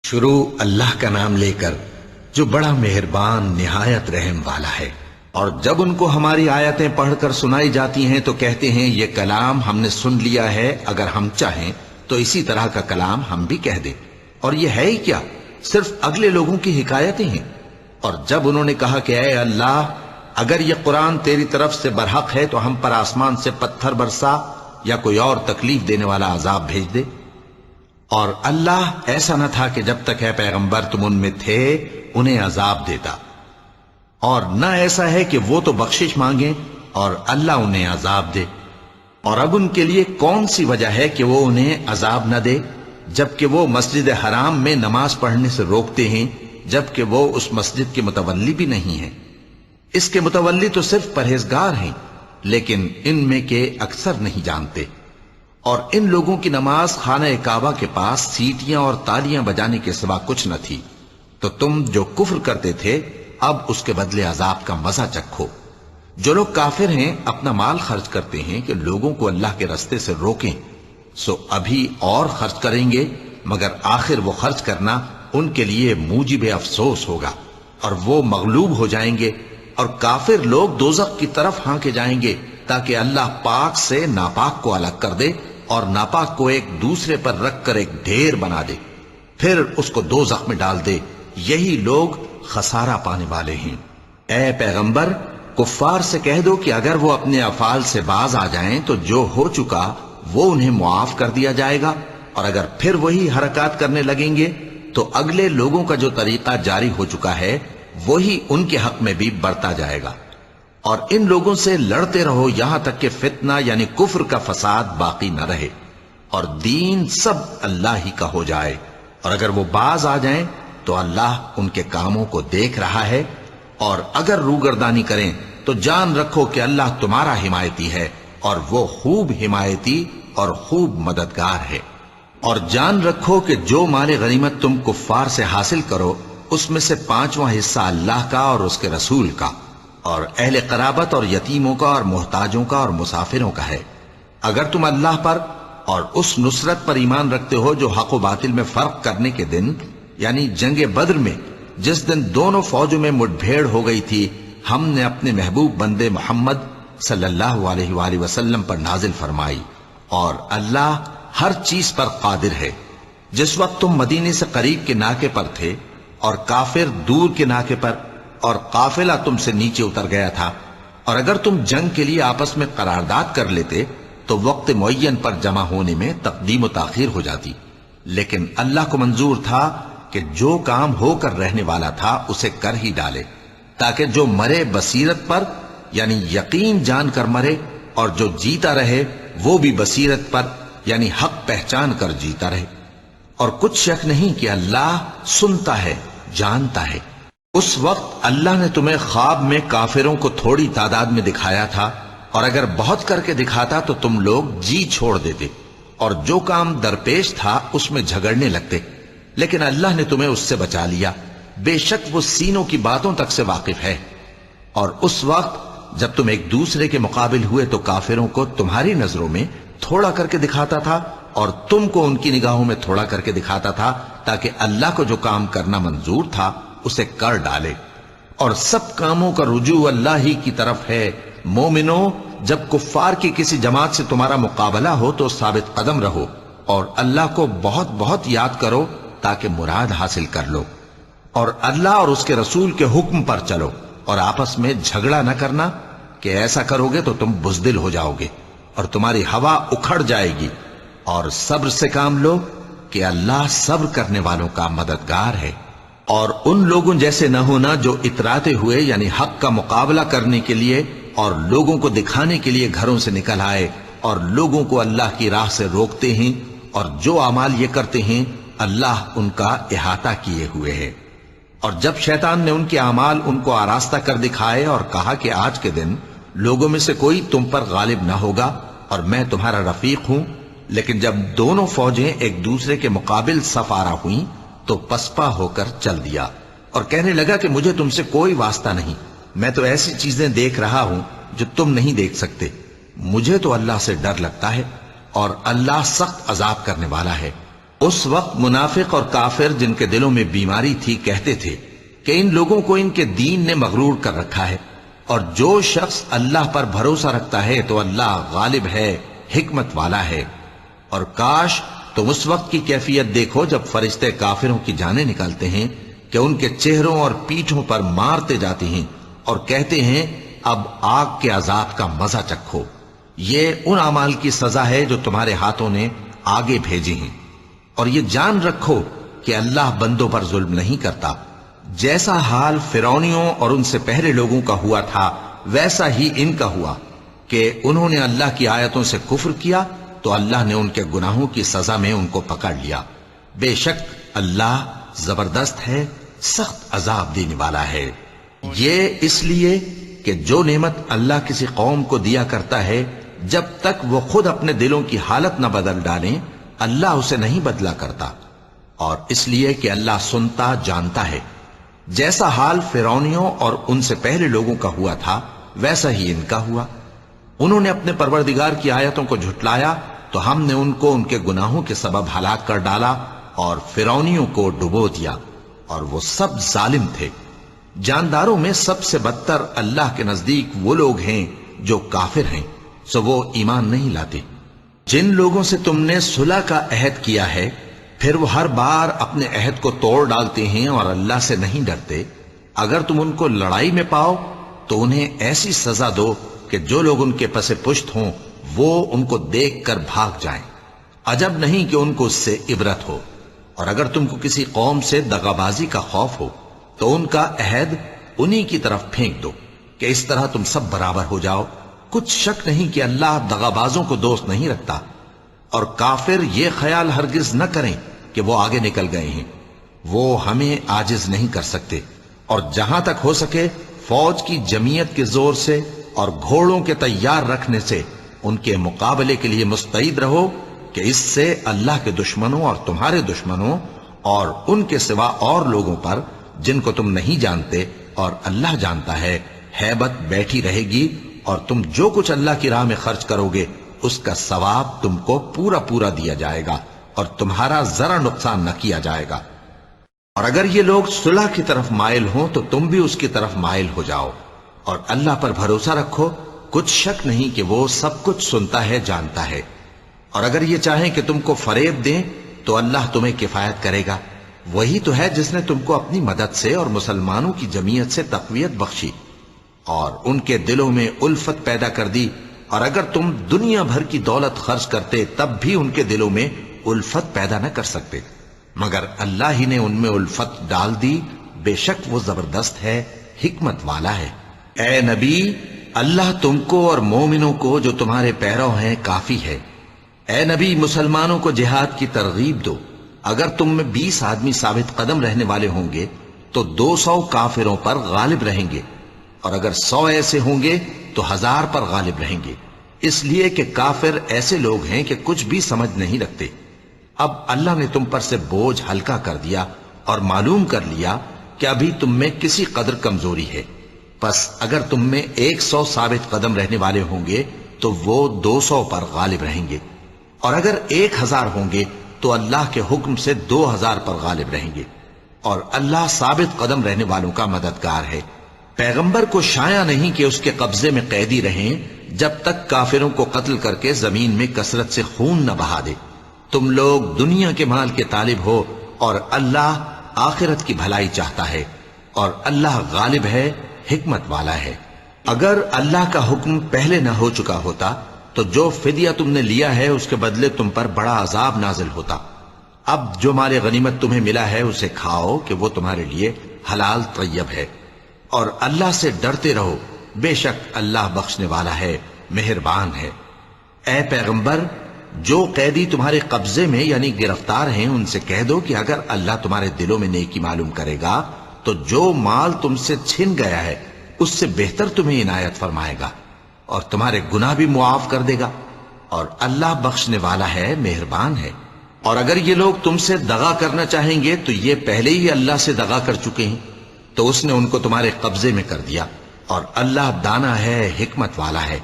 شروع اللہ کا نام لے کر جو بڑا مہربان نہایت رحم والا ہے۔ اور جب ان کو ہماری آیتیں پڑھ کر سنائی جاتی ہیں تو کہتے ہیں یہ کلام ہم نے سن لیا ہے، اگر ہم چاہیں تو اسی طرح کا کلام ہم بھی کہہ دیں، اور یہ ہے ہی کیا، صرف اگلے لوگوں کی حکایتیں ہیں۔ اور جب انہوں نے کہا کہ اے اللہ، اگر یہ قرآن تیری طرف سے برحق ہے تو ہم پر آسمان سے پتھر برسا یا کوئی اور تکلیف دینے والا عذاب بھیج دے۔ اور اللہ ایسا نہ تھا کہ جب تک اے پیغمبر تم ان میں تھے انہیں عذاب دیتا، اور نہ ایسا ہے کہ وہ تو بخشش مانگیں اور اللہ انہیں عذاب دے۔ اور اب ان کے لیے کون سی وجہ ہے کہ وہ انہیں عذاب نہ دے، جبکہ وہ مسجد حرام میں نماز پڑھنے سے روکتے ہیں، جبکہ وہ اس مسجد کے متولی بھی نہیں ہیں۔ اس کے متولی تو صرف پرہیزگار ہیں، لیکن ان میں کے اکثر نہیں جانتے۔ اور ان لوگوں کی نماز خانہ کعبہ کے پاس سیٹیاں اور تالیاں بجانے کے سوا کچھ نہ تھی، تو تم جو کفر کرتے تھے اب اس کے بدلے عذاب کا مزہ چکھو۔ جو لوگ کافر ہیں اپنا مال خرچ کرتے ہیں کہ لوگوں کو اللہ کے رستے سے روکیں، سو ابھی اور خرچ کریں گے، مگر آخر وہ خرچ کرنا ان کے لیے موجب افسوس ہوگا، اور وہ مغلوب ہو جائیں گے، اور کافر لوگ دوزخ کی طرف ہانکے جائیں گے تاکہ اللہ پاک سے ناپاک کو الگ کر دے اور ناپاک کو ایک دوسرے پر رکھ کر ایک ڈھیر بنا دے، پھر اس کو دوزخ میں ڈال دے۔ یہی لوگ خسارہ پانے والے ہیں۔ اے پیغمبر، کفار سے کہہ دو کہ اگر وہ اپنے افعال سے باز آ جائیں تو جو ہو چکا وہ انہیں معاف کر دیا جائے گا، اور اگر پھر وہی حرکات کرنے لگیں گے تو اگلے لوگوں کا جو طریقہ جاری ہو چکا ہے وہی ان کے حق میں بھی برتا جائے گا۔ اور ان لوگوں سے لڑتے رہو یہاں تک کہ فتنہ یعنی کفر کا فساد باقی نہ رہے، اور دین سب اللہ ہی کا ہو جائے۔ اور اگر وہ باز آ جائیں تو اللہ ان کے کاموں کو دیکھ رہا ہے، اور اگر روگردانی کریں تو جان رکھو کہ اللہ تمہارا حمایتی ہے، اور وہ خوب حمایتی اور خوب مددگار ہے۔ اور جان رکھو کہ جو مال غنیمت تم کفار سے حاصل کرو اس میں سے 5واں حصہ اللہ کا اور اس کے رسول کا، اور اہل قرابت اور یتیموں کا اور محتاجوں کا اور مسافروں کا ہے۔ اگر تم اللہ پر اور اس نصرت پر ایمان رکھتے ہو جو حق و باطل میں فرق کرنے کے دن یعنی جنگ بدر میں، جس دن دونوں فوجوں میں مٹ بھیڑ ہو گئی تھی، ہم نے اپنے محبوب بندے محمد صلی اللہ علیہ وآلہ وسلم پر نازل فرمائی، اور اللہ ہر چیز پر قادر ہے۔ جس وقت تم مدینے سے قریب کے ناکے پر تھے اور کافر دور کے ناکے پر، اور قافلہ تم سے نیچے اتر گیا تھا، اور اگر تم جنگ کے لیے آپس میں قرارداد کر لیتے تو وقت معین پر جمع ہونے میں تقدیم و تاخیر ہو جاتی، لیکن اللہ کو منظور تھا کہ جو کام ہو کر رہنے والا تھا اسے کر ہی ڈالے، تاکہ جو مرے بصیرت پر یعنی یقین جان کر مرے، اور جو جیتا رہے وہ بھی بصیرت پر یعنی حق پہچان کر جیتا رہے۔ اور کچھ شک نہیں کہ اللہ سنتا ہے، جانتا ہے۔ اس وقت اللہ نے تمہیں خواب میں کافروں کو تھوڑی تعداد میں دکھایا تھا، اور اگر بہت کر کے دکھاتا تو تم لوگ جی چھوڑ دیتے، اور جو کام درپیش تھا اس میں جھگڑنے لگتے، لیکن اللہ نے تمہیں اس سے بچا لیا، بے شک وہ سینوں کی باتوں تک سے واقف ہے۔ اور اس وقت جب تم ایک دوسرے کے مقابل ہوئے تو کافروں کو تمہاری نظروں میں تھوڑا کر کے دکھاتا تھا، اور تم کو ان کی نگاہوں میں تھوڑا کر کے دکھاتا تھا، تاکہ اللہ کو جو کام کرنا منظور تھا اسے کر ڈالے۔ اور سب کاموں کا رجوع اللہ ہی کی طرف ہے۔ مومنو، جب کفار کی کسی جماعت سے تمہارا مقابلہ ہو تو ثابت قدم رہو، اور اللہ کو بہت بہت یاد کرو تاکہ مراد حاصل کر لو، اور اللہ اور اس کے رسول کے حکم پر چلو، اور آپس میں جھگڑا نہ کرنا، کہ ایسا کرو گے تو تم بزدل ہو جاؤ گے اور تمہاری ہوا اکھڑ جائے گی۔ اور صبر سے کام لو کہ اللہ صبر کرنے والوں کا مددگار ہے۔ اور ان لوگوں جیسے نہ ہونا جو اتراتے ہوئے یعنی حق کا مقابلہ کرنے کے لیے اور لوگوں کو دکھانے کے لیے گھروں سے نکل آئے اور لوگوں کو اللہ کی راہ سے روکتے ہیں، اور جو اعمال یہ کرتے ہیں اللہ ان کا احاطہ کیے ہوئے ہے۔ اور جب شیطان نے ان کے اعمال ان کو آراستہ کر دکھائے اور کہا کہ آج کے دن لوگوں میں سے کوئی تم پر غالب نہ ہوگا اور میں تمہارا رفیق ہوں، لیکن جب دونوں فوجیں ایک دوسرے کے مقابل صف آرا ہوئیں تو پسپا ہو کر چل دیا، اور کہنے لگا کہ مجھے تم سے کوئی واسطہ نہیں، میں تو ایسی چیزیں دیکھ رہا ہوں جو تم نہیں دیکھ سکتے۔ مجھے تو اللہ سے ڈر لگتا ہے، اور اللہ سخت عذاب کرنے والا ہے۔ اس وقت منافق اور کافر جن کے دلوں میں بیماری تھی کہتے تھے کہ ان لوگوں کو ان کے دین نے مغرور کر رکھا ہے، اور جو شخص اللہ پر بھروسہ رکھتا ہے تو اللہ غالب ہے، حکمت والا ہے۔ اور کاش تم اس وقت کی کیفیت دیکھو جب فرشتے کافروں کی جانیں نکالتے ہیں کہ ان کے چہروں اور پیٹھوں پر مارتے جاتے ہیں اور کہتے ہیں اب آگ کے عذاب کا مزہ چکھو۔ یہ ان اعمال کی سزا ہے جو تمہارے ہاتھوں نے آگے بھیجی ہیں، اور یہ جان رکھو کہ اللہ بندوں پر ظلم نہیں کرتا۔ جیسا حال فرعونیوں اور ان سے پہلے لوگوں کا ہوا تھا ویسا ہی ان کا ہوا کہ انہوں نے اللہ کی آیتوں سے کفر کیا تو اللہ نے ان کے گناہوں کی سزا میں ان کو پکڑ لیا۔ بے شک اللہ زبردست ہے، سخت عذاب دینے والا ہے۔ یہ اس لیے کہ جو نعمت اللہ کسی قوم کو دیا کرتا ہے جب تک وہ خود اپنے دلوں کی حالت نہ بدل ڈالیں اللہ اسے نہیں بدلا کرتا، اور اس لیے کہ اللہ سنتا جانتا ہے۔ جیسا حال فرعونیوں اور ان سے پہلے لوگوں کا ہوا تھا ویسا ہی ان کا ہوا۔ انہوں نے اپنے پروردگار کی آیتوں کو جھٹلایا تو ہم نے ان کو ان کے گناہوں کے سبب ہلاک کر ڈالا اور فرعونیوں کو ڈبو دیا، اور وہ سب ظالم تھے۔ جانداروں میں سب سے بدتر اللہ کے نزدیک وہ لوگ ہیں جو کافر ہیں، سو وہ ایمان نہیں لاتے۔ جن لوگوں سے تم نے صلح کا عہد کیا ہے پھر وہ ہر بار اپنے عہد کو توڑ ڈالتے ہیں اور اللہ سے نہیں ڈرتے، اگر تم ان کو لڑائی میں پاؤ تو انہیں ایسی سزا دو کہ جو لوگ ان کے پس پشت ہوں وہ ان کو دیکھ کر بھاگ جائیں۔ عجب نہیں کہ ان کو اس سے عبرت ہو۔ اور اگر تم کو کسی قوم سے دغابازی کا خوف ہو تو ان کا عہد انہی کی طرف پھینک دو کہ اس طرح تم سب برابر ہو جاؤ۔ کچھ شک نہیں کہ اللہ دغابازوں کو دوست نہیں رکھتا، اور کافر یہ خیال ہرگز نہ کریں کہ وہ آگے نکل گئے ہیں، وہ ہمیں عاجز نہیں کر سکتے۔ اور جہاں تک ہو سکے فوج کی جمعیت کے زور سے اور گھوڑوں کے تیار رکھنے سے ان کے مقابلے کے لیے مستعد رہو کہ اس سے اللہ کے دشمنوں اور تمہارے دشمنوں اور ان کے سوا اور لوگوں پر جن کو تم نہیں جانتے اور اللہ جانتا ہے ہیبت بیٹھی رہے گی، اور تم جو کچھ اللہ کی راہ میں خرچ کرو گے اس کا ثواب تم کو پورا پورا دیا جائے گا اور تمہارا ذرا نقصان نہ کیا جائے گا۔ اور اگر یہ لوگ صلح کی طرف مائل ہوں تو تم بھی اس کی طرف مائل ہو جاؤ، اور اللہ پر بھروسہ رکھو، کچھ شک نہیں کہ وہ سب کچھ سنتا ہے، جانتا ہے۔ اور اگر یہ چاہیں کہ تم کو فریب دیں تو اللہ تمہیں کفایت کرے گا، وہی تو ہے جس نے تم کو اپنی مدد سے اور مسلمانوں کی جمعیت سے تقویت بخشی اور ان کے دلوں میں الفت پیدا کر دی، اور اگر تم دنیا بھر کی دولت خرچ کرتے تب بھی ان کے دلوں میں الفت پیدا نہ کر سکتے، مگر اللہ ہی نے ان میں الفت ڈال دی، بے شک وہ زبردست ہے، حکمت والا ہے۔ اے نبی، اللہ تم کو اور مومنوں کو جو تمہارے پیرو ہیں کافی ہے۔ اے نبی، مسلمانوں کو جہاد کی ترغیب دو۔ اگر تم میں 20 آدمی ثابت قدم رہنے والے ہوں گے تو 200 کافروں پر غالب رہیں گے، اور اگر 100 ایسے ہوں گے تو 1000 پر غالب رہیں گے، اس لیے کہ کافر ایسے لوگ ہیں کہ کچھ بھی سمجھ نہیں رکھتے۔ اب اللہ نے تم پر سے بوجھ ہلکا کر دیا اور معلوم کر لیا کہ ابھی تم میں کسی قدر کمزوری ہے، پس اگر تم میں 100 ثابت قدم رہنے والے ہوں گے تو وہ 200 پر غالب رہیں گے، اور اگر 1000 ہوں گے تو اللہ کے حکم سے 2000 پر غالب رہیں گے، اور اللہ ثابت قدم رہنے والوں کا مددگار ہے۔ پیغمبر کو شایع نہیں کہ اس کے قبضے میں قیدی رہیں جب تک کافروں کو قتل کر کے زمین میں کثرت سے خون نہ بہا دے۔ تم لوگ دنیا کے مال کے طالب ہو اور اللہ آخرت کی بھلائی چاہتا ہے، اور اللہ غالب ہے، حکمت والا ہے۔ اگر اللہ کا حکم پہلے نہ ہو چکا ہوتا تو جو فدیہ تم نے لیا ہے اس کے بدلے تم پر بڑا عذاب نازل ہوتا۔ اب جو مال غنیمت تمہیں ملا ہے اسے کھاؤ کہ وہ تمہارے لیے حلال طیب ہے، اور اللہ سے ڈرتے رہو، بے شک اللہ بخشنے والا ہے، مہربان ہے۔ اے پیغمبر، جو قیدی تمہارے قبضے میں یعنی گرفتار ہیں ان سے کہہ دو کہ اگر اللہ تمہارے دلوں میں نیکی معلوم کرے گا تو جو مال تم سے چھن گیا ہے اس سے بہتر تمہیں عنایت فرمائے گا اور تمہارے گناہ بھی معاف کر دے گا، اور اللہ بخشنے والا ہے، مہربان ہے۔ اور اگر یہ لوگ تم سے دغا کرنا چاہیں گے تو یہ پہلے ہی اللہ سے دغا کر چکے ہیں، تو اس نے ان کو تمہارے قبضے میں کر دیا، اور اللہ دانا ہے، حکمت والا ہے۔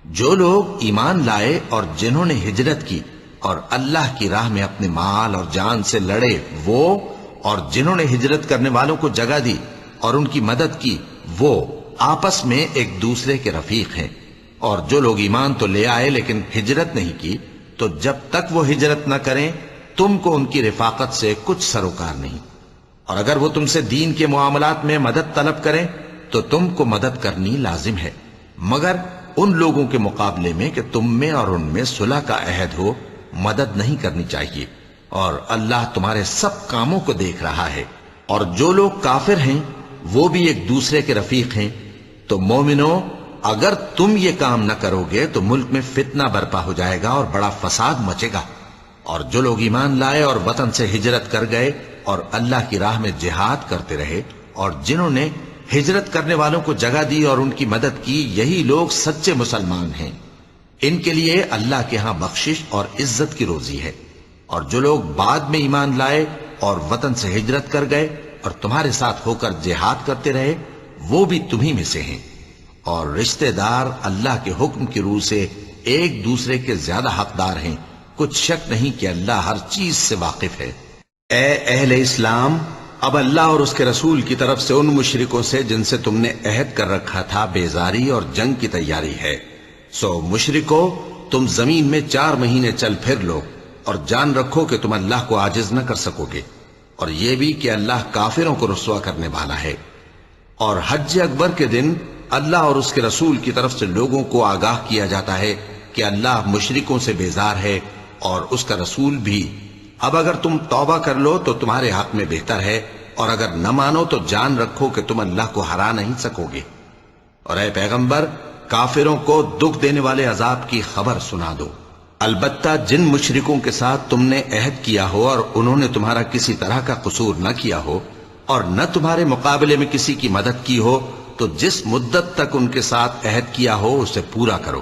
جو لوگ ایمان لائے اور جنہوں نے ہجرت کی اور اللہ کی راہ میں اپنے مال اور جان سے لڑے وہ، اور جنہوں نے ہجرت کرنے والوں کو جگہ دی اور ان کی مدد کی وہ آپس میں ایک دوسرے کے رفیق ہیں۔ اور جو لوگ ایمان تو لے آئے لیکن ہجرت نہیں کی، تو جب تک وہ ہجرت نہ کریں تم کو ان کی رفاقت سے کچھ سروکار نہیں، اور اگر وہ تم سے دین کے معاملات میں مدد طلب کریں تو تم کو مدد کرنی لازم ہے، مگر ان لوگوں کے مقابلے میں کہ تم میں اور ان میں صلح کا عہد ہو مدد نہیں کرنی چاہیے، اور اللہ تمہارے سب کاموں کو دیکھ رہا ہے۔ اور جو لوگ کافر ہیں وہ بھی ایک دوسرے کے رفیق ہیں۔ تو مومنو، اگر تم یہ کام نہ کرو گے تو ملک میں فتنہ برپا ہو جائے گا اور بڑا فساد مچے گا۔ اور جو لوگ ایمان لائے اور وطن سے ہجرت کر گئے اور اللہ کی راہ میں جہاد کرتے رہے، اور جنہوں نے ہجرت کرنے والوں کو جگہ دی اور ان کی مدد کی، یہی لوگ سچے مسلمان ہیں۔ ان کے لیے اللہ کے ہاں بخشش اور عزت کی روزی ہے۔ اور جو لوگ بعد میں ایمان لائے اور وطن سے ہجرت کر گئے اور تمہارے ساتھ ہو کر جہاد کرتے رہے، وہ بھی تمہیں میں سے ہیں۔ اور رشتہ دار اللہ کے حکم کی روح سے ایک دوسرے کے زیادہ حقدار ہیں، کچھ شک نہیں کہ اللہ ہر چیز سے واقف ہے۔ اے اہل اسلام، اب اللہ اور اس کے رسول کی طرف سے ان مشرکوں سے جن سے تم نے عہد کر رکھا تھا بیزاری اور جنگ کی تیاری ہے۔ سو مشرکو، تم زمین میں 4 مہینے چل پھر لو اور جان رکھو کہ تم اللہ کو عاجز نہ کر سکو گے، اور یہ بھی کہ اللہ کافروں کو رسوا کرنے والا ہے۔ اور حج اکبر کے دن اللہ اور اس کے رسول کی طرف سے لوگوں کو آگاہ کیا جاتا ہے کہ اللہ مشرکوں سے بیزار ہے اور اس کا رسول بھی۔ اب اگر تم توبہ کر لو تو تمہارے حق میں بہتر ہے، اور اگر نہ مانو تو جان رکھو کہ تم اللہ کو ہرا نہیں سکو گے۔ اور اے پیغمبر، کافروں کو دکھ دینے والے عذاب کی خبر سنا دو۔ البتہ جن مشرکوں کے ساتھ تم نے عہد کیا ہو اور انہوں نے تمہارا کسی طرح کا قصور نہ کیا ہو اور نہ تمہارے مقابلے میں کسی کی مدد کی ہو، تو جس مدت تک ان کے ساتھ عہد کیا ہو اسے پورا کرو،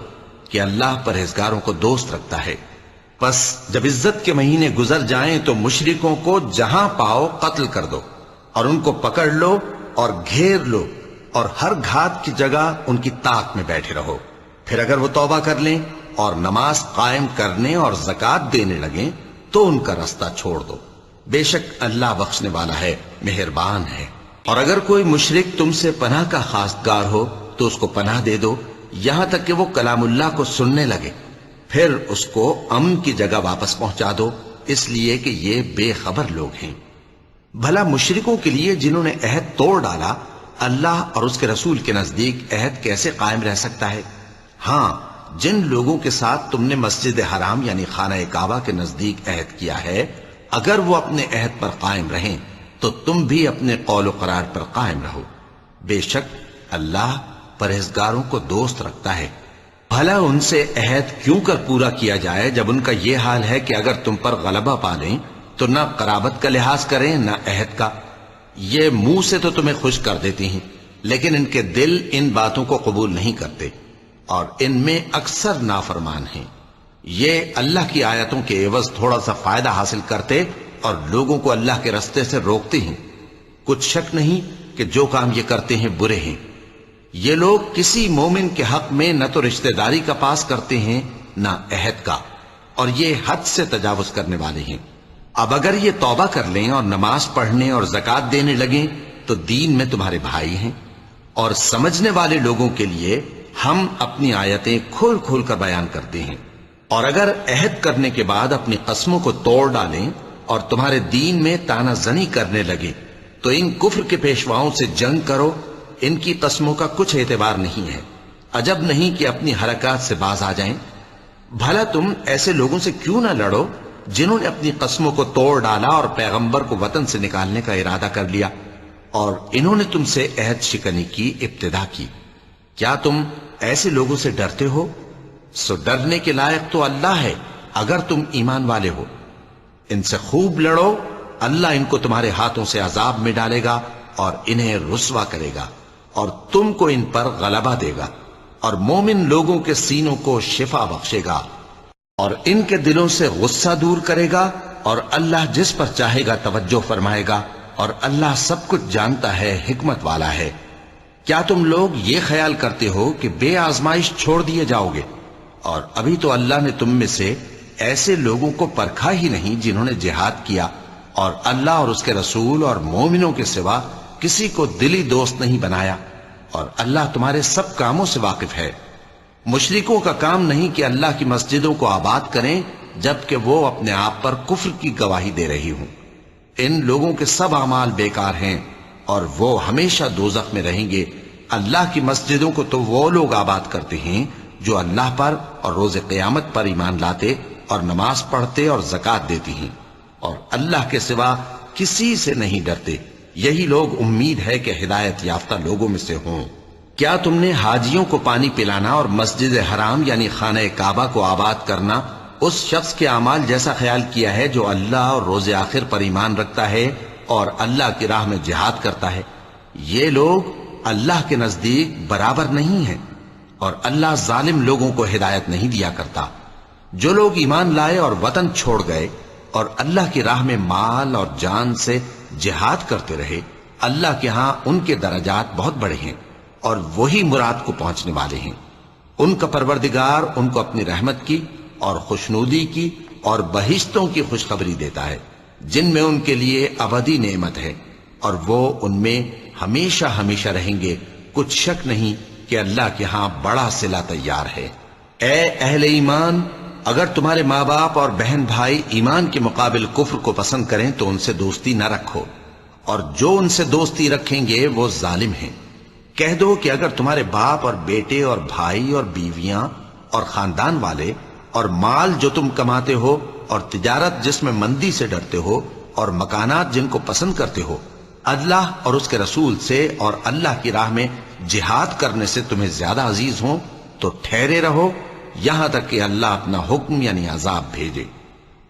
کہ اللہ پرہیزگاروں کو دوست رکھتا ہے۔ پس جب عزت کے مہینے گزر جائیں تو مشرکوں کو جہاں پاؤ قتل کر دو، اور ان کو پکڑ لو اور گھیر لو، اور ہر گھات کی جگہ ان کی طاق میں بیٹھے رہو۔ پھر اگر وہ توبہ کر لیں اور نماز قائم کرنے اور زکوٰۃ دینے لگیں تو ان کا رستہ چھوڑ دو، بے شک اللہ بخشنے والا ہے، مہربان ہے۔ اور اگر کوئی مشرک تم سے پناہ کا خواستگار ہو تو اس کو پناہ دے دو، یہاں تک کہ وہ کلام اللہ کو سننے لگے، پھر اس کو امن کی جگہ واپس پہنچا دو، اس لیے کہ یہ بے خبر لوگ ہیں۔ بھلا مشرکوں کے لیے جنہوں نے عہد توڑ ڈالا، اللہ اور اس کے رسول کے نزدیک عہد کیسے قائم رہ سکتا ہے؟ ہاں، جن لوگوں کے ساتھ تم نے مسجد حرام یعنی خانہ کعبہ کے نزدیک عہد کیا ہے، اگر وہ اپنے عہد پر قائم رہیں تو تم بھی اپنے قول و قرار پر قائم رہو، بے شک اللہ پرہیزگاروں کو دوست رکھتا ہے۔ بھلا ان سے عہد کیوں کر پورا کیا جائے جب ان کا یہ حال ہے کہ اگر تم پر غلبہ پا لیں تو نہ قرابت کا لحاظ کریں نہ عہد کا۔ یہ منہ سے تو تمہیں خوش کر دیتی ہیں، لیکن ان کے دل ان باتوں کو قبول نہیں کرتے، اور ان میں اکثر نافرمان ہیں۔ یہ اللہ کی آیتوں کے عوض تھوڑا سا فائدہ حاصل کرتے اور لوگوں کو اللہ کے رستے سے روکتے ہیں۔ کچھ شک نہیں کہ جو کام یہ کرتے ہیں برے ہیں۔ یہ لوگ کسی مومن کے حق میں نہ تو رشتہ داری کا پاس کرتے ہیں نہ عہد کا، اور یہ حد سے تجاوز کرنے والے ہیں۔ اب اگر یہ توبہ کر لیں اور نماز پڑھنے اور زکوٰۃ دینے لگیں تو دین میں تمہارے بھائی ہیں، اور سمجھنے والے لوگوں کے لیے ہم اپنی آیتیں کھول کھول کر بیان کرتے ہیں۔ اور اگر عہد کرنے کے بعد اپنی قسموں کو توڑ ڈالیں اور تمہارے دین میں تانا زنی کرنے لگے تو ان کفر کے پیشواؤں سے جنگ کرو، ان کی قسموں کا کچھ اعتبار نہیں ہے، عجب نہیں کہ اپنی حرکات سے باز آ جائیں۔ بھلا تم ایسے لوگوں سے کیوں نہ لڑو جنہوں نے اپنی قسموں کو توڑ ڈالا اور پیغمبر کو وطن سے نکالنے کا ارادہ کر لیا، اور انہوں نے تم سے عہد شکنی کی ابتدا کی۔ کیا تم ایسے لوگوں سے ڈرتے ہو؟ سو ڈرنے کے لائق تو اللہ ہے اگر تم ایمان والے ہو۔ ان سے خوب لڑو، اللہ ان کو تمہارے ہاتھوں سے عذاب میں ڈالے گا اور انہیں رسوا کرے گا، اور تم کو ان پر غلبہ دے گا، اور مومن لوگوں کے سینوں کو شفا بخشے گا، اور ان کے دلوں سے غصہ دور کرے گا، اور اللہ جس پر چاہے گا توجہ فرمائے گا، اور اللہ سب کچھ جانتا ہے، حکمت والا ہے۔ کیا تم لوگ یہ خیال کرتے ہو کہ بے آزمائش چھوڑ دیے جاؤ گے؟ اور ابھی تو اللہ نے تم میں سے ایسے لوگوں کو پرکھا ہی نہیں جنہوں نے جہاد کیا اور اللہ اور اس کے رسول اور مومنوں کے سوا کسی کو دلی دوست نہیں بنایا، اور اللہ تمہارے سب کاموں سے واقف ہے۔ مشرکوں کا کام نہیں کہ اللہ کی مسجدوں کو آباد کریں جبکہ وہ اپنے آپ پر کفر کی گواہی دے رہی ہوں۔ ان لوگوں کے سب اعمال بیکار ہیں اور وہ ہمیشہ دوزخ میں رہیں گے۔ اللہ کی مسجدوں کو تو وہ لوگ آباد کرتے ہیں جو اللہ پر اور روز قیامت پر ایمان لاتے اور نماز پڑھتے اور زکوٰۃ دیتی ہیں اور اللہ کے سوا کسی سے نہیں ڈرتے۔ یہی لوگ امید ہے کہ ہدایت یافتہ لوگوں میں سے ہوں۔ کیا تم نے حاجیوں کو پانی پلانا اور مسجد حرام یعنی خانہ کعبہ کو آباد کرنا اس شخص کے اعمال جیسا خیال کیا ہے جو اللہ اور روز آخر پر ایمان رکھتا ہے اور اللہ کی راہ میں جہاد کرتا ہے؟ یہ لوگ اللہ کے نزدیک برابر نہیں ہیں، اور اللہ ظالم لوگوں کو ہدایت نہیں دیا کرتا۔ جو لوگ ایمان لائے اور وطن چھوڑ گئے اور اللہ کی راہ میں مال اور جان سے جہاد کرتے رہے، اللہ کے ہاں ان کے درجات بہت بڑے ہیں اور وہی مراد کو پہنچنے والے ہیں۔ ان کا پروردگار ان کو اپنی رحمت کی اور خوشنودی کی اور بہشتوں کی خوشخبری دیتا ہے جن میں ان کے لیے ابدی نعمت ہے، اور وہ ان میں ہمیشہ ہمیشہ رہیں گے۔ کچھ شک نہیں کہ اللہ کے ہاں بڑا صلہ تیار ہے۔ اے اہل ایمان، اگر تمہارے ماں باپ اور بہن بھائی ایمان کے مقابل کفر کو پسند کریں تو ان سے دوستی نہ رکھو، اور جو ان سے دوستی رکھیں گے وہ ظالم ہیں۔ کہہ دو کہ اگر تمہارے باپ اور بیٹے اور بھائی اور بیویاں اور خاندان والے اور مال جو تم کماتے ہو اور تجارت جس میں مندی سے ڈرتے ہو اور مکانات جن کو پسند کرتے ہو اللہ اور اس کے رسول سے اور اللہ کی راہ میں جہاد کرنے سے تمہیں زیادہ عزیز ہوں تو ٹھہرے رہو یہاں تک کہ اللہ اپنا حکم یعنی عذاب بھیجے،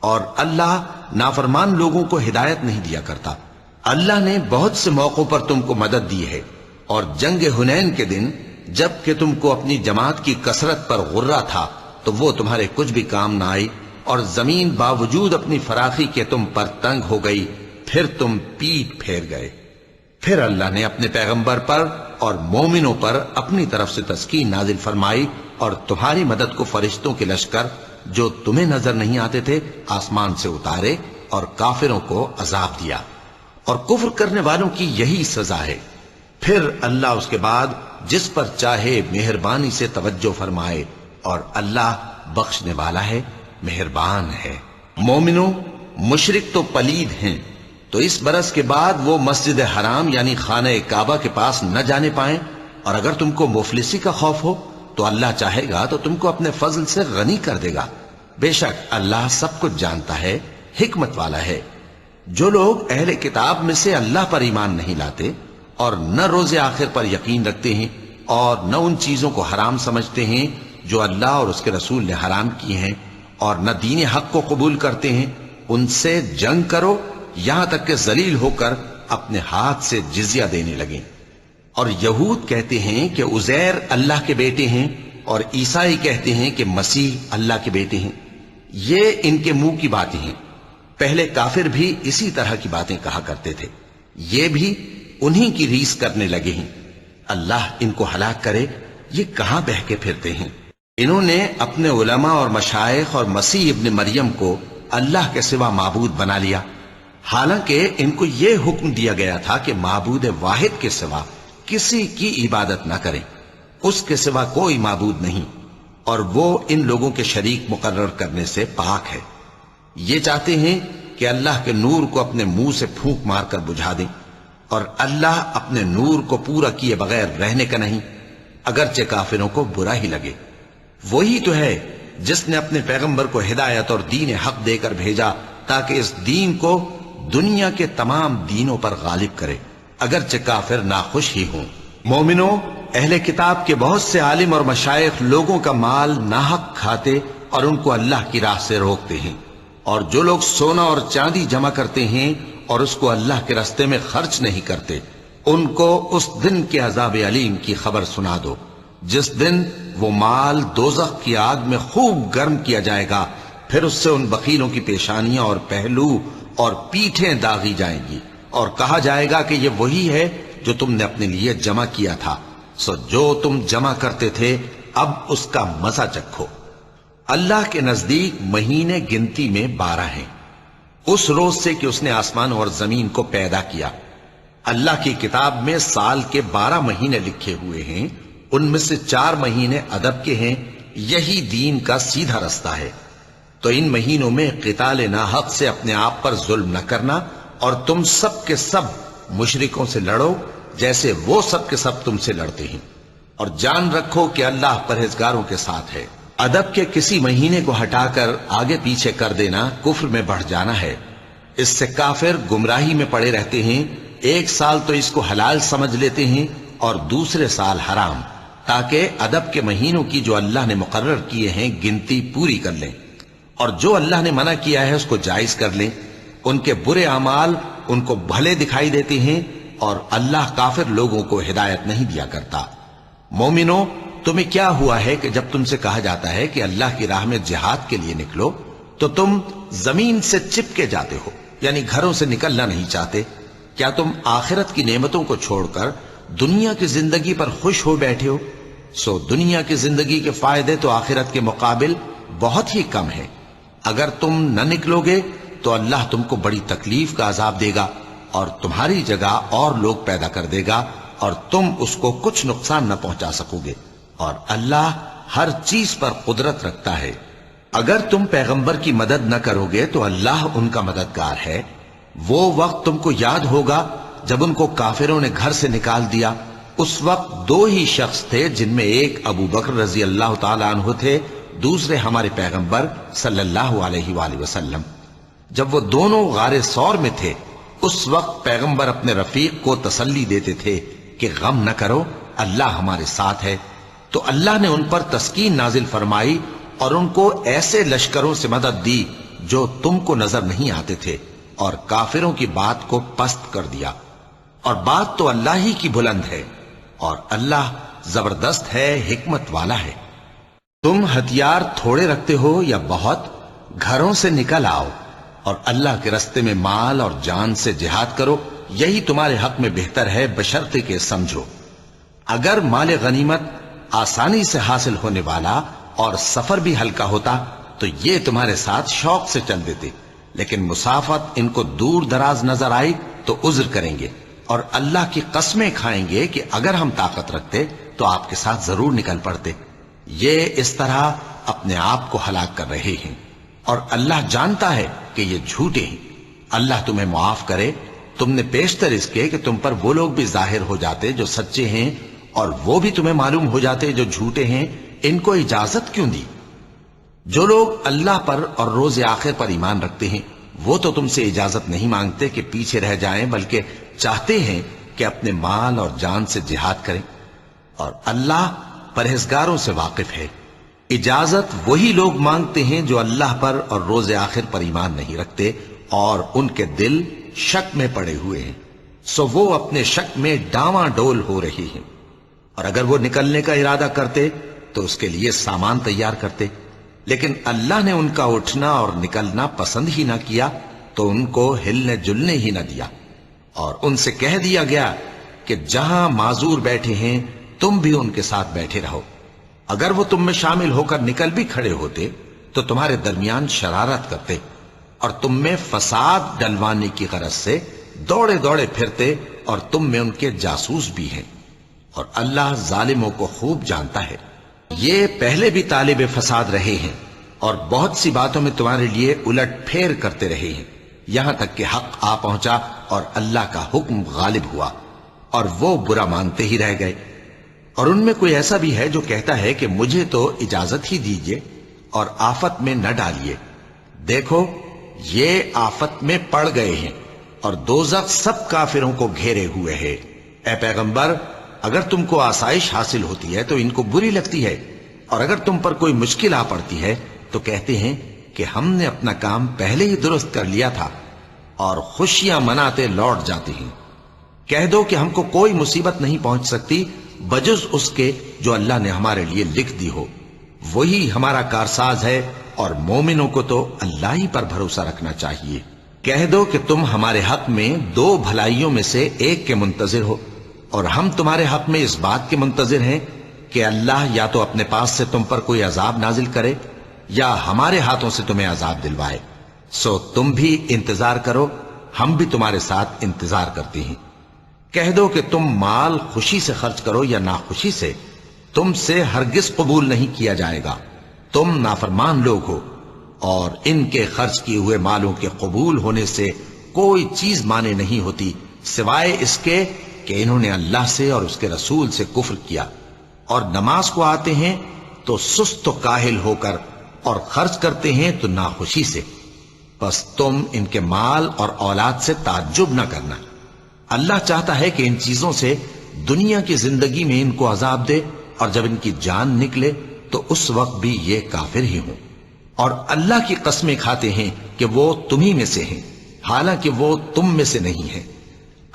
اور اللہ نافرمان لوگوں کو ہدایت نہیں دیا کرتا۔ اللہ نے بہت سے موقعوں پر تم کو مدد دی ہے، اور جنگ حنین کے دن جب کہ تم کو اپنی جماعت کی کثرت پر غرہ تھا تو وہ تمہارے کچھ بھی کام نہ آئی، اور زمین باوجود اپنی فراخی کے تم پر تنگ ہو گئی، پھر تم پیٹ پھیر گئے۔ پھر اللہ نے اپنے پیغمبر پر اور مومنوں پر اپنی طرف سے تسکین نازل فرمائی اور تمہاری مدد کو فرشتوں کے لشکر جو تمہیں نظر نہیں آتے تھے آسمان سے اتارے اور کافروں کو عذاب دیا، اور کفر کرنے والوں کی یہی سزا ہے۔ پھر اللہ اس کے بعد جس پر چاہے مہربانی سے توجہ فرمائے، اور اللہ بخشنے والا ہے، مہربان ہے۔ مومنوں، مشرک تو پلید ہیں، تو اس برس کے بعد وہ مسجد حرام یعنی خانہ کعبہ کے پاس نہ جانے پائیں، اور اگر تم کو مفلسی کا خوف ہو تو اللہ چاہے گا تو تم کو اپنے فضل سے غنی کر دے گا۔ بے شک اللہ سب کچھ جانتا ہے، حکمت والا ہے۔ جو لوگ اہل کتاب میں سے اللہ پر ایمان نہیں لاتے اور نہ روز آخر پر یقین رکھتے ہیں اور نہ ان چیزوں کو حرام سمجھتے ہیں جو اللہ اور اس کے رسول نے حرام کی ہیں، اور نہ دین حق کو قبول کرتے ہیں، ان سے جنگ کرو یہاں تک کہ ذلیل ہو کر اپنے ہاتھ سے جزیہ دینے لگیں۔ اور یہود کہتے ہیں کہ عزیر اللہ کے بیٹے ہیں، اور عیسائی کہتے ہیں کہ مسیح اللہ کے بیٹے ہیں۔ یہ ان کے منہ کی باتیں ہیں، پہلے کافر بھی اسی طرح کی باتیں کہا کرتے تھے، یہ بھی انہی کی ریس کرنے لگے ہیں۔ اللہ ان کو ہلاک کرے، یہ کہاں بہہ کے پھرتے ہیں۔ انہوں نے اپنے علماء اور مشائخ اور مسیح ابن مریم کو اللہ کے سوا معبود بنا لیا، حالانکہ ان کو یہ حکم دیا گیا تھا کہ معبود واحد کے سوا کسی کی عبادت نہ کریں، اس کے سوا کوئی معبود نہیں، اور وہ ان لوگوں کے شریک مقرر کرنے سے پاک ہے۔ یہ چاہتے ہیں کہ اللہ کے نور کو اپنے منہ سے پھونک مار کر بجھا دیں، اور اللہ اپنے نور کو پورا کیے بغیر رہنے کا نہیں، اگرچہ کافروں کو برا ہی لگے۔ وہی تو ہے جس نے اپنے پیغمبر کو ہدایت اور دین حق دے کر بھیجا تاکہ اس دین کو دنیا کے تمام دینوں پر غالب کرے، اگرچہ کافر ناخوش ہی ہوں۔ مومنوں، اہل کتاب کے بہت سے عالم اور مشائخ لوگوں کا مال ناحق کھاتے اور ان کو اللہ کی راہ سے روکتے ہیں، اور جو لوگ سونا اور چاندی جمع کرتے ہیں اور اس کو اللہ کے راستے میں خرچ نہیں کرتے، ان کو اس دن کے عذاب علیم کی خبر سنا دو، جس دن وہ مال دوزخ کی آگ میں خوب گرم کیا جائے گا، پھر اس سے ان بخیلوں کی پیشانیاں اور پہلو اور پیٹھیں داغی جائیں گی، اور کہا جائے گا کہ یہ وہی ہے جو تم نے اپنے لیے جمع کیا تھا، سو جو تم جمع کرتے تھے اب اس کا مزہ چکھو۔ اللہ کے نزدیک مہینے گنتی میں 12 ہیں، اس روز سے کہ اس نے آسمان اور زمین کو پیدا کیا۔ اللہ کی کتاب میں سال کے 12 مہینے لکھے ہوئے ہیں، ان میں سے 4 مہینے ادب کے ہیں۔ یہی دین کا سیدھا رستہ ہے۔ تو ان مہینوں میں قتال ناحق سے اپنے آپ پر ظلم نہ کرنا، اور تم سب کے سب مشرکوں سے لڑو جیسے وہ سب کے سب تم سے لڑتے ہیں، اور جان رکھو کہ اللہ پرہیزگاروں کے ساتھ ہے۔ ادب کے کسی مہینے کو ہٹا کر آگے پیچھے کر دینا کفر میں بڑھ جانا ہے۔ اس سے کافر گمراہی میں پڑے رہتے ہیں۔ ایک سال تو اس کو حلال سمجھ لیتے ہیں اور دوسرے سال حرام، تاکہ ادب کے مہینوں کی جو اللہ نے مقرر کیے ہیں گنتی پوری کر لیں، اور جو اللہ نے منع کیا ہے اس کو جائز کر لیں۔ ان کے برے اعمال ان کو بھلے دکھائی دیتے ہیں، اور اللہ کافر لوگوں کو ہدایت نہیں دیا کرتا۔ مومنو، تمہیں کیا ہوا ہے کہ جب تم سے کہا جاتا ہے کہ اللہ کی راہ میں جہاد کے لیے نکلو تو تم زمین سے چپکے جاتے ہو، یعنی گھروں سے نکلنا نہیں چاہتے؟ کیا تم آخرت کی نعمتوں کو چھوڑ کر دنیا کی زندگی پر خوش ہو بیٹھے ہو؟ سو دنیا کی زندگی کے فائدے تو آخرت کے مقابل بہت ہی کم ہے۔ اگر تم نہ نکلو گے تو اللہ تم کو بڑی تکلیف کا عذاب دے گا، اور تمہاری جگہ اور لوگ پیدا کر دے گا، اور تم اس کو کچھ نقصان نہ پہنچا سکو گے، اور اللہ ہر چیز پر قدرت رکھتا ہے۔ اگر تم پیغمبر کی مدد نہ کرو گے تو اللہ ان کا مددگار ہے۔ وہ وقت تم کو یاد ہوگا جب ان کو کافروں نے گھر سے نکال دیا۔ اس وقت 2 ہی شخص تھے، جن میں ایک ابو بکر رضی اللہ تعالی عنہ تھے، دوسرے ہمارے پیغمبر صلی اللہ علیہ وآلہ وسلم۔ جب وہ دونوں غار ثور میں تھے، اس وقت پیغمبر اپنے رفیق کو تسلی دیتے تھے کہ غم نہ کرو، اللہ ہمارے ساتھ ہے۔ تو اللہ نے ان پر تسکین نازل فرمائی اور ان کو ایسے لشکروں سے مدد دی جو تم کو نظر نہیں آتے تھے، اور کافروں کی بات کو پست کر دیا۔ اور بات تو اللہ ہی کی بلند ہے، اور اللہ زبردست ہے، حکمت والا ہے۔ تم ہتھیار تھوڑے رکھتے ہو یا بہت، گھروں سے نکل آؤ اور اللہ کے رستے میں مال اور جان سے جہاد کرو، یہی تمہارے حق میں بہتر ہے، بشرطے کہ سمجھو۔ اگر مال غنیمت آسانی سے حاصل ہونے والا اور سفر بھی ہلکا ہوتا تو یہ تمہارے ساتھ شوق سے چل دیتے، لیکن مسافت ان کو دور دراز نظر آئی تو عذر کریں گے، اور اللہ کی قسمیں کھائیں گے کہ اگر ہم طاقت رکھتے تو آپ کے ساتھ ضرور نکل پڑتے۔ یہ اس طرح اپنے آپ کو ہلاک کر رہے ہیں، اور اللہ جانتا ہے کہ یہ جھوٹے ہیں۔ اللہ تمہیں معاف کرے۔ تم نے پیشتر اس کے کہ تم پر وہ لوگ بھی ظاہر ہو جاتے جو سچے ہیں، اور وہ بھی تمہیں معلوم ہو جاتے جو جھوٹے ہیں۔ ان کو اجازت کیوں دی؟ جو لوگ اللہ پر اور روز آخر پر ایمان رکھتے ہیں وہ تو تم سے اجازت نہیں مانگتے کہ پیچھے رہ جائیں، بلکہ چاہتے ہیں کہ اپنے مال اور جان سے جہاد کریں، اور اللہ پرہیزگاروں سے واقف ہے۔ اجازت وہی لوگ مانگتے ہیں جو اللہ پر اور روز آخر پر ایمان نہیں رکھتے اور ان کے دل شک میں پڑے ہوئے ہیں، سو وہ اپنے شک میں ڈاواں ڈول ہو رہی ہیں۔ اور اگر وہ نکلنے کا ارادہ کرتے تو اس کے لیے سامان تیار کرتے، لیکن اللہ نے ان کا اٹھنا اور نکلنا پسند ہی نہ کیا تو ان کو ہلنے جلنے ہی نہ دیا، اور ان سے کہہ دیا گیا کہ جہاں معذور بیٹھے ہیں تم بھی ان کے ساتھ بیٹھے رہو۔ اگر وہ تم میں شامل ہو کر نکل بھی کھڑے ہوتے تو تمہارے درمیان شرارت کرتے اور تم میں فساد ڈلوانے کی غرض سے دوڑے دوڑے پھرتے، اور تم میں ان کے جاسوس بھی ہیں، اور اللہ ظالموں کو خوب جانتا ہے۔ یہ پہلے بھی طالب فساد رہے ہیں اور بہت سی باتوں میں تمہارے لیے الٹ پھیر کرتے رہے ہیں، یہاں تک کہ حق آ پہنچا اور اللہ کا حکم غالب ہوا، اور وہ برا مانتے ہی رہ گئے۔ اور ان میں کوئی ایسا بھی ہے جو کہتا ہے کہ مجھے تو اجازت ہی دیجئے اور آفت میں نہ ڈالیے۔ دیکھو یہ آفت میں پڑ گئے ہیں، اور دوزخ سب کافروں کو گھیرے ہوئے ہے۔ اے پیغمبر، اگر تم کو آسائش حاصل ہوتی ہے تو ان کو بری لگتی ہے، اور اگر تم پر کوئی مشکل آ پڑتی ہے تو کہتے ہیں کہ ہم نے اپنا کام پہلے ہی درست کر لیا تھا، اور خوشیاں مناتے لوٹ جاتے ہیں۔ کہہ دو کہ ہم کو کوئی مصیبت نہیں پہنچ سکتی بجز اس کے جو اللہ نے ہمارے لیے لکھ دی ہو، وہی ہمارا کارساز ہے، اور مومنوں کو تو اللہ ہی پر بھروسہ رکھنا چاہیے۔ کہہ دو کہ تم ہمارے حق میں 2 بھلائیوں میں سے ایک کے منتظر ہو، اور ہم تمہارے حق میں اس بات کے منتظر ہیں کہ اللہ یا تو اپنے پاس سے تم پر کوئی عذاب نازل کرے یا ہمارے ہاتھوں سے تمہیں عذاب دلوائے، سو تم بھی انتظار کرو، ہم بھی تمہارے ساتھ انتظار کرتے ہیں۔ کہہ دو کہ تم مال خوشی سے خرچ کرو یا ناخوشی سے، تم سے ہرگز قبول نہیں کیا جائے گا، تم نافرمان لوگ ہو، اور ان کے خرچ کیے ہوئے مالوں کے قبول ہونے سے کوئی چیز مانے نہیں ہوتی سوائے اس کے کہ انہوں نے اللہ سے اور اس کے رسول سے کفر کیا، اور نماز کو آتے ہیں تو سست و کاہل ہو کر، اور خرچ کرتے ہیں تو ناخوشی سے، بس تم ان کے مال اور اولاد سے تعجب نہ کرنا۔ اللہ چاہتا ہے کہ ان چیزوں سے دنیا کی زندگی میں ان کو عذاب دے، اور جب ان کی جان نکلے تو اس وقت بھی یہ کافر ہی ہوں، اور اللہ کی قسمیں کھاتے ہیں کہ وہ تمہیں میں سے ہیں، حالانکہ وہ تم میں سے نہیں ہیں۔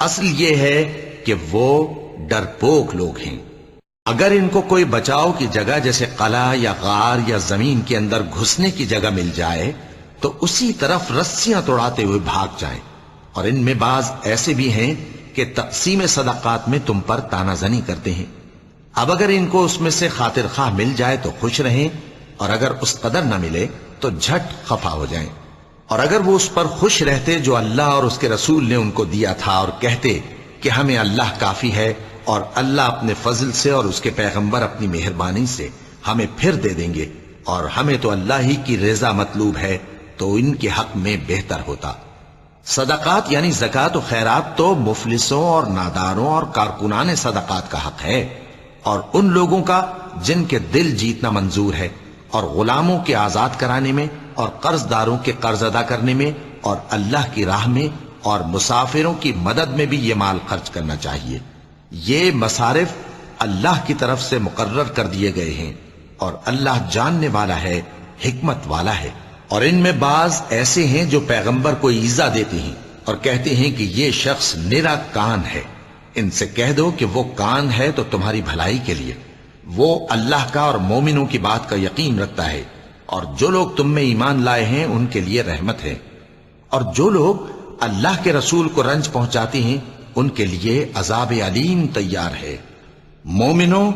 اصل یہ ہے کہ وہ ڈرپوک لوگ ہیں۔ اگر ان کو کوئی بچاؤ کی جگہ جیسے قلعہ یا غار یا زمین کے اندر گھسنے کی جگہ مل جائے تو اسی طرف رسیاں توڑاتے ہوئے بھاگ جائیں، اور ان میں بعض ایسے بھی ہیں کہ تقسیم صدقات میں تم پر تانا زنی کرتے ہیں۔ اب اگر ان کو اس میں سے خاطر خواہ مل جائے تو خوش رہیں، اور اگر اس قدر نہ ملے تو جھٹ خفا ہو جائیں، اور اگر وہ اس پر خوش رہتے جو اللہ اور اس کے رسول نے ان کو دیا تھا، اور کہتے کہ ہمیں اللہ کافی ہے، اور اللہ اپنے فضل سے اور اس کے پیغمبر اپنی مہربانی سے ہمیں پھر دے دیں گے، اور ہمیں تو اللہ ہی کی رضا مطلوب ہے، تو ان کے حق میں بہتر ہوتا۔ صدقات یعنی زکوٰۃ و خیرات تو مفلسوں اور ناداروں اور کارکنان صدقات کا حق ہے، اور ان لوگوں کا جن کے دل جیتنا منظور ہے، اور غلاموں کے آزاد کرانے میں، اور قرض داروں کے قرض ادا کرنے میں، اور اللہ کی راہ میں اور مسافروں کی مدد میں بھی یہ مال خرچ کرنا چاہیے۔ یہ مصارف اللہ کی طرف سے مقرر کر دیے گئے ہیں، اور اللہ جاننے والا ہے، حکمت والا ہے۔ اور ان میں بعض ایسے ہیں جو پیغمبر کو ایذا دیتے ہیں اور کہتے ہیں کہ یہ شخص نرا کان ہے۔ ان سے کہہ دو کہ وہ کان ہے تو تمہاری بھلائی کے لیے، وہ اللہ کا اور مومنوں کی بات کا یقین رکھتا ہے، اور جو لوگ تم میں ایمان لائے ہیں ان کے لیے رحمت ہے، اور جو لوگ اللہ کے رسول کو رنج پہنچاتے ہیں ان کے لیے عذاب علیم تیار ہے۔ مومنوں،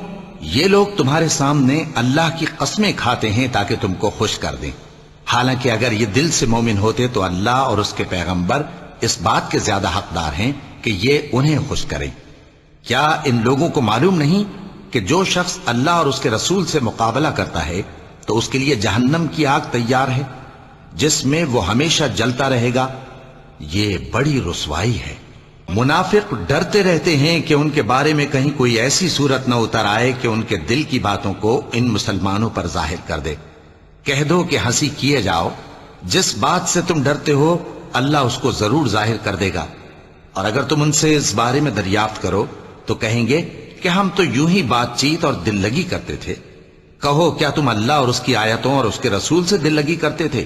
یہ لوگ تمہارے سامنے اللہ کی قسمیں کھاتے ہیں تاکہ تم کو خوش کر دیں، حالانکہ اگر یہ دل سے مومن ہوتے تو اللہ اور اس کے پیغمبر اس بات کے زیادہ حقدار ہیں کہ یہ انہیں خوش کریں۔ کیا ان لوگوں کو معلوم نہیں کہ جو شخص اللہ اور اس کے رسول سے مقابلہ کرتا ہے تو اس کے لیے جہنم کی آگ تیار ہے جس میں وہ ہمیشہ جلتا رہے گا؟ یہ بڑی رسوائی ہے۔ منافق ڈرتے رہتے ہیں کہ ان کے بارے میں کہیں کوئی ایسی صورت نہ اتر آئے کہ ان کے دل کی باتوں کو ان مسلمانوں پر ظاہر کر دے۔ کہہ دو کہ ہنسی کیے جاؤ، جس بات سے تم ڈرتے ہو اللہ اس کو ضرور ظاہر کر دے گا، اور اگر تم ان سے اس بارے میں دریافت کرو تو کہیں گے کہ ہم تو یوں ہی بات چیت اور دل لگی کرتے تھے۔ کہو کیا تم اللہ اور اس کی آیتوں اور اس کے رسول سے دل لگی کرتے تھے؟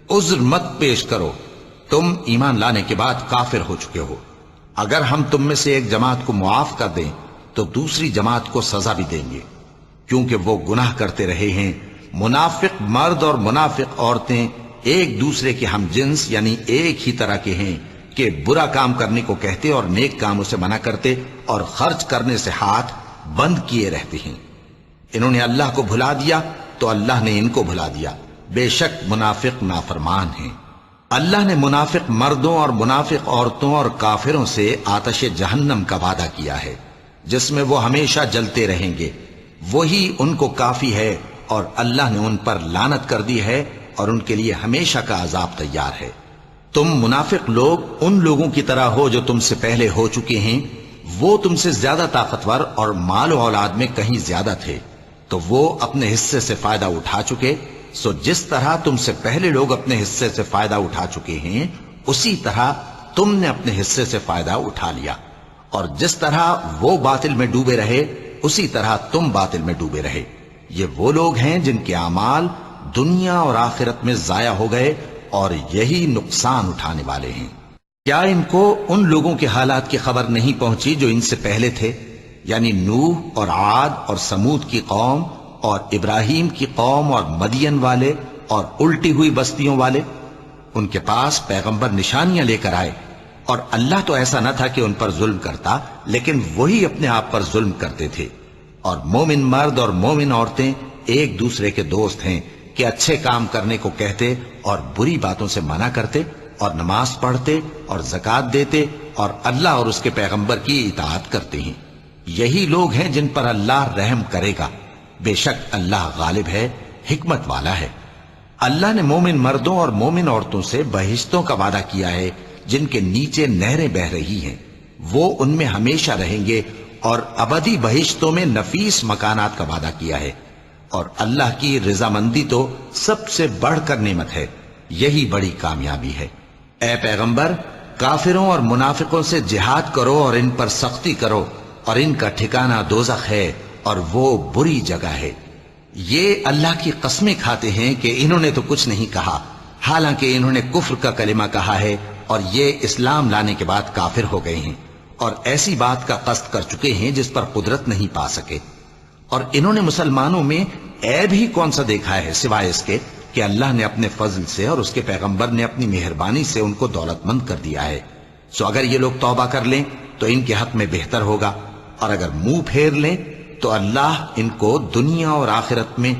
عذر مت پیش کرو، تم ایمان لانے کے بعد کافر ہو چکے ہو۔ اگر ہم تم میں سے ایک جماعت کو معاف کر دیں تو دوسری جماعت کو سزا بھی دیں گے، کیونکہ وہ گناہ کرتے رہے ہیں۔ منافق مرد اور منافق عورتیں ایک دوسرے کے ہم جنس یعنی ایک ہی طرح کے ہیں کہ برا کام کرنے کو کہتے اور نیک کاموں سے منع کرتے، اور خرچ کرنے سے ہاتھ بند کیے رہتے ہیں۔ انہوں نے اللہ کو بھلا دیا تو اللہ نے ان کو بھلا دیا، بے شک منافق نافرمان ہیں۔ اللہ نے منافق مردوں اور منافق عورتوں اور کافروں سے آتش جہنم کا وعدہ کیا ہے جس میں وہ ہمیشہ جلتے رہیں گے، وہی ان کو کافی ہے، اور اللہ نے ان پر لعنت کر دی ہے اور ان کے لیے ہمیشہ کا عذاب تیار ہے۔ تم منافق لوگ ان لوگوں کی طرح ہو جو تم سے پہلے ہو چکے ہیں، وہ تم سے زیادہ طاقتور اور مال و اولاد میں کہیں زیادہ تھے، تو وہ اپنے حصے سے فائدہ اٹھا چکے، سو جس طرح تم سے پہلے لوگ اپنے حصے سے فائدہ اٹھا چکے ہیں اسی طرح تم نے اپنے حصے سے فائدہ اٹھا لیا، اور جس طرح وہ باطل میں ڈوبے رہے اسی طرح تم باطل میں ڈوبے رہے۔ یہ وہ لوگ ہیں جن کے اعمال دنیا اور آخرت میں ضائع ہو گئے، اور یہی نقصان اٹھانے والے ہیں۔ کیا ان کو ان لوگوں کے حالات کی خبر نہیں پہنچی جو ان سے پہلے تھے، یعنی نوح اور عاد اور سمود کی قوم اور ابراہیم کی قوم اور مدین والے اور الٹی ہوئی بستیوں والے؟ ان کے پاس پیغمبر نشانیاں لے کر آئے، اور اللہ تو ایسا نہ تھا کہ ان پر ظلم کرتا، لیکن وہی اپنے آپ پر ظلم کرتے تھے۔ اور مومن مرد اور مومن عورتیں ایک دوسرے کے دوست ہیں، کہ اچھے کام کرنے کو کہتے اور بری باتوں سے منع کرتے اور نماز پڑھتے اور زکات دیتے اور اللہ اور اس کے پیغمبر کی اطاعت کرتے ہیں، یہی لوگ ہیں جن پر اللہ رحم کرے گا۔ بے شک اللہ غالب ہے، حکمت والا ہے۔ اللہ نے مومن مردوں اور مومن عورتوں سے بہشتوں کا وعدہ کیا ہے جن کے نیچے نہریں بہ رہی ہیں، وہ ان میں ہمیشہ رہیں گے، اور ابدی بہشتوں میں نفیس مکانات کا وعدہ کیا ہے۔ اور اللہ کی رضامندی تو سب سے بڑھ کر نعمت ہے، یہی بڑی کامیابی ہے۔ اے پیغمبر، کافروں اور منافقوں سے جہاد کرو اور ان پر سختی کرو، اور ان کا ٹھکانہ دوزخ ہے اور وہ بری جگہ ہے۔ یہ اللہ کی قسمیں کھاتے ہیں کہ انہوں نے تو کچھ نہیں کہا، حالانکہ انہوں نے کفر کا کلمہ کہا ہے اور یہ اسلام لانے کے بعد کافر ہو گئے ہیں، اور ایسی بات کا قصد کر چکے ہیں جس پر قدرت نہیں پا سکے۔ اور انہوں نے مسلمانوں میں عیب ہی کون سا دیکھا ہے سوائے اس کے کہ اللہ نے اپنے فضل سے اور اس کے پیغمبر نے اپنی مہربانی سے ان کو دولت مند کر دیا ہے۔ سو اگر یہ لوگ توبہ کر لیں تو ان کے حق میں بہتر ہوگا، اور اگر منہ پھیر لیں تو اللہ ان کو دنیا اور آخرت میں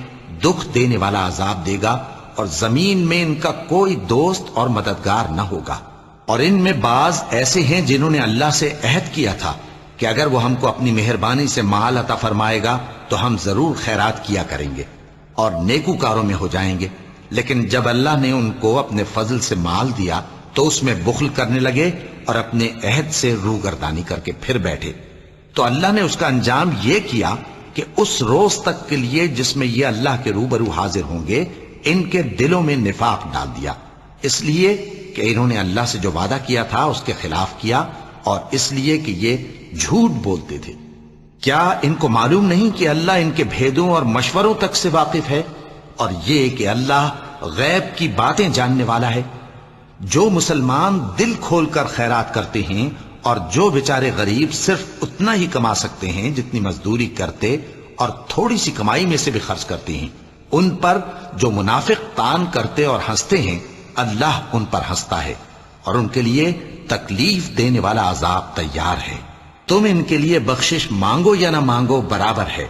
دکھ دینے والا عذاب دے گا، اور زمین میں ان کا کوئی دوست اور مددگار نہ ہوگا۔ اور ان میں بعض ایسے ہیں جنہوں نے اللہ سے عہد کیا تھا کہ اگر وہ ہم کو اپنی مہربانی سے مال عطا فرمائے گا تو ہم ضرور خیرات کیا کریں گے اور نیکوکاروں میں ہو جائیں گے، لیکن جب اللہ نے ان کو اپنے فضل سے مال دیا تو اس میں بخل کرنے لگے اور اپنے عہد سے روگردانی کر کے پھر بیٹھے۔ تو اللہ نے اس کا انجام یہ کیا کہ اس روز تک کے لیے جس میں یہ اللہ کے روبرو حاضر ہوں گے، ان کے دلوں میں نفاق ڈال دیا، اس لیے کہ انہوں نے اللہ سے جو وعدہ کیا تھا اس کے خلاف کیا، اور اس لیے کہ یہ جھوٹ بولتے تھے۔ کیا ان کو معلوم نہیں کہ اللہ ان کے بھیدوں اور مشوروں تک سے واقف ہے، اور یہ کہ اللہ غیب کی باتیں جاننے والا ہے؟ جو مسلمان دل کھول کر خیرات کرتے ہیں اور جو بیچارے غریب صرف اتنا ہی کما سکتے ہیں جتنی مزدوری کرتے اور تھوڑی سی کمائی میں سے بھی خرچ کرتے ہیں، ان پر جو منافق تان کرتے اور ہنستے ہیں، اللہ ان پر ہنستا ہے اور ان کے لیے تکلیف دینے والا عذاب تیار ہے۔ تم ان کے لیے بخشش مانگو یا نہ مانگو برابر ہے،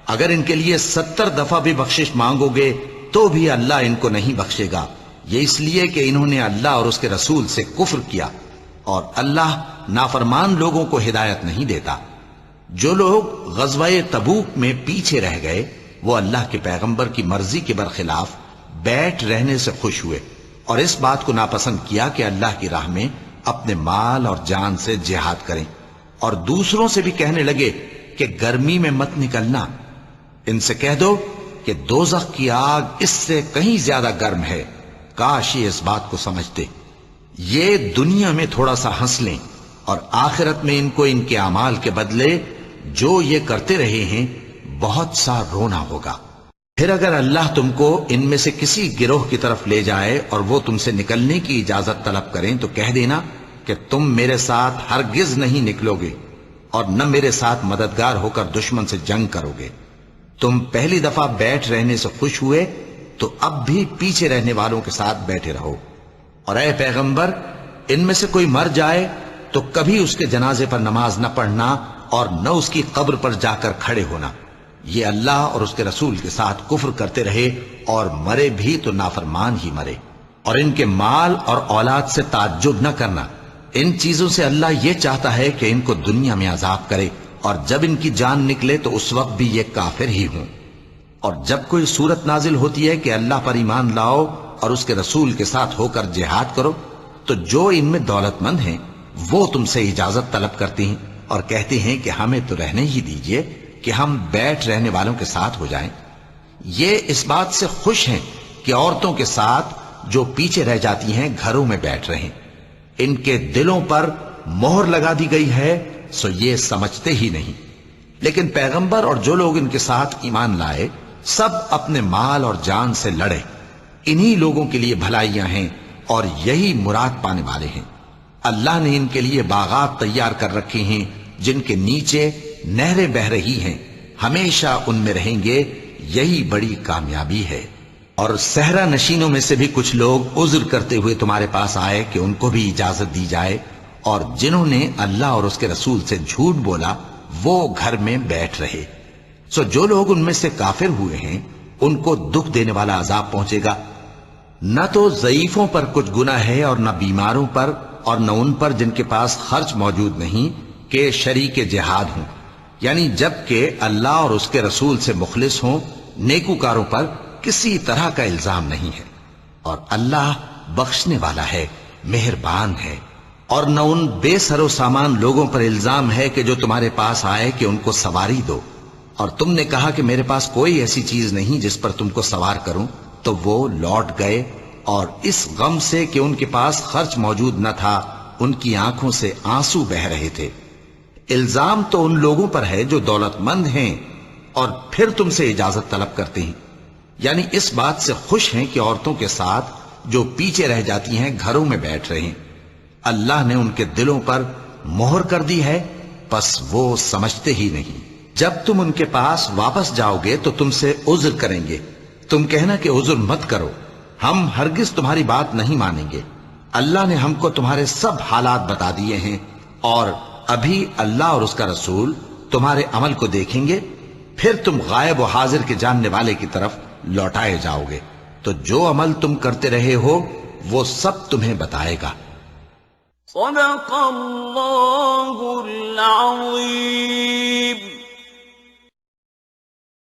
اگر ان کے لیے 70 دفعہ بھی بخشش مانگو گے تو بھی اللہ ان کو نہیں بخشے گا، یہ اس لیے کہ انہوں نے اللہ اور اس کے رسول سے کفر کیا، اور اللہ نافرمان لوگوں کو ہدایت نہیں دیتا۔ جو لوگ غزوہ تبوک میں پیچھے رہ گئے وہ اللہ کے پیغمبر کی مرضی کے برخلاف بیٹھ رہنے سے خوش ہوئے اور اس بات کو ناپسند کیا کہ اللہ کی راہ میں اپنے مال اور جان سے جہاد کریں، اور دوسروں سے بھی کہنے لگے کہ گرمی میں مت نکلنا، ان سے کہہ دو کہ دوزخ کی آگ اس سے کہیں زیادہ گرم ہے، کاش یہ اس بات کو سمجھتے۔ یہ دنیا میں تھوڑا سا ہنس لیں اور آخرت میں ان کو ان کے اعمال کے بدلے جو یہ کرتے رہے ہیں بہت سا رونا ہوگا۔ پھر اگر اللہ تم کو ان میں سے کسی گروہ کی طرف لے جائے اور وہ تم سے نکلنے کی اجازت طلب کریں تو کہہ دینا کہ تم میرے ساتھ ہرگز نہیں نکلو گے اور نہ میرے ساتھ مددگار ہو کر دشمن سے جنگ کرو گے۔ تم پہلی دفعہ بیٹھ رہنے سے خوش ہوئے تو اب بھی پیچھے رہنے والوں کے ساتھ بیٹھے رہو، اور اے پیغمبر، ان میں سے کوئی مر جائے تو کبھی اس کے جنازے پر نماز نہ پڑھنا اور نہ اس کی قبر پر جا کر کھڑے ہونا۔ یہ اللہ اور اس کے رسول کے ساتھ کفر کرتے رہے اور مرے بھی تو نافرمان ہی مرے۔ اور ان کے مال اور اولاد سے تعجب نہ کرنا، ان چیزوں سے اللہ یہ چاہتا ہے کہ ان کو دنیا میں عذاب کرے، اور جب ان کی جان نکلے تو اس وقت بھی یہ کافر ہی ہوں۔ اور جب کوئی صورت نازل ہوتی ہے کہ اللہ پر ایمان لاؤ اور اس کے رسول کے ساتھ ہو کر جہاد کرو، تو جو ان میں دولت مند ہیں وہ تم سے اجازت طلب کرتے ہیں اور کہتے ہیں کہ ہمیں تو رہنے ہی دیجئے کہ ہم بیٹھ رہنے والوں کے ساتھ ہو جائیں۔ یہ اس بات سے خوش ہیں کہ عورتوں کے ساتھ جو پیچھے رہ جاتی ہیں گھروں میں بیٹھ رہیں۔ ان کے دلوں پر مہر لگا دی گئی ہے، سو یہ سمجھتے ہی نہیں۔ لیکن پیغمبر اور جو لوگ ان کے ساتھ ایمان لائے سب اپنے مال اور جان سے لڑے، انہی لوگوں کے لیے بھلائیاں ہیں اور یہی مراد پانے والے ہیں۔ اللہ نے ان کے لیے باغات تیار کر رکھے ہیں جن کے نیچے نہریں بہ رہی ہیں، ہمیشہ ان میں رہیں گے، یہی بڑی کامیابی ہے۔ اور صحرا نشینوں میں سے بھی کچھ لوگ عذر کرتے ہوئے تمہارے پاس آئے کہ ان کو بھی اجازت دی جائے، اور جنہوں نے اللہ اور اس کے رسول سے جھوٹ بولا وہ گھر میں بیٹھ رہے۔ سو جو لوگ ان میں سے کافر ہوئے ہیں ان کو دکھ دینے والا عذاب پہنچے گا۔ نہ تو ضعیفوں پر کچھ گناہ ہے اور نہ بیماروں پر اور نہ ان پر جن کے پاس خرچ موجود نہیں کہ شریک جہاد ہوں، یعنی جب کہ اللہ اور اس کے رسول سے مخلص ہوں، نیکوکاروں پر کسی طرح کا الزام نہیں ہے، اور اللہ بخشنے والا ہے، مہربان ہے۔ اور نہ ان بے سر و سامان لوگوں پر الزام ہے کہ جو تمہارے پاس آئے کہ ان کو سواری دو، اور تم نے کہا کہ میرے پاس کوئی ایسی چیز نہیں جس پر تم کو سوار کروں، تو وہ لوٹ گئے، اور اس غم سے کہ ان کے پاس خرچ موجود نہ تھا ان کی آنکھوں سے آنسو بہ رہے تھے۔ الزام تو ان لوگوں پر ہے جو دولت مند ہیں اور پھر تم سے اجازت طلب کرتے ہیں، یعنی اس بات سے خوش ہیں کہ عورتوں کے ساتھ جو پیچھے رہ جاتی ہیں گھروں میں بیٹھ رہے ہیں۔ اللہ نے ان کے دلوں پر مہر کر دی ہے، پس وہ سمجھتے ہی نہیں۔ جب تم ان کے پاس واپس جاؤ گے تو تم سے عذر کریں گے، تم کہنا کہ عذر مت کرو، ہم ہرگز تمہاری بات نہیں مانیں گے۔ اللہ نے ہم کو تمہارے سب حالات بتا دیے ہیں، اور ابھی اللہ اور اس کا رسول تمہارے عمل کو دیکھیں گے، پھر تم غائب و حاضر کے جاننے والے کی طرف لوٹائے جاؤ گے، تو جو عمل تم کرتے رہے ہو وہ سب تمہیں بتائے گا۔ صدق اللہ العظیم۔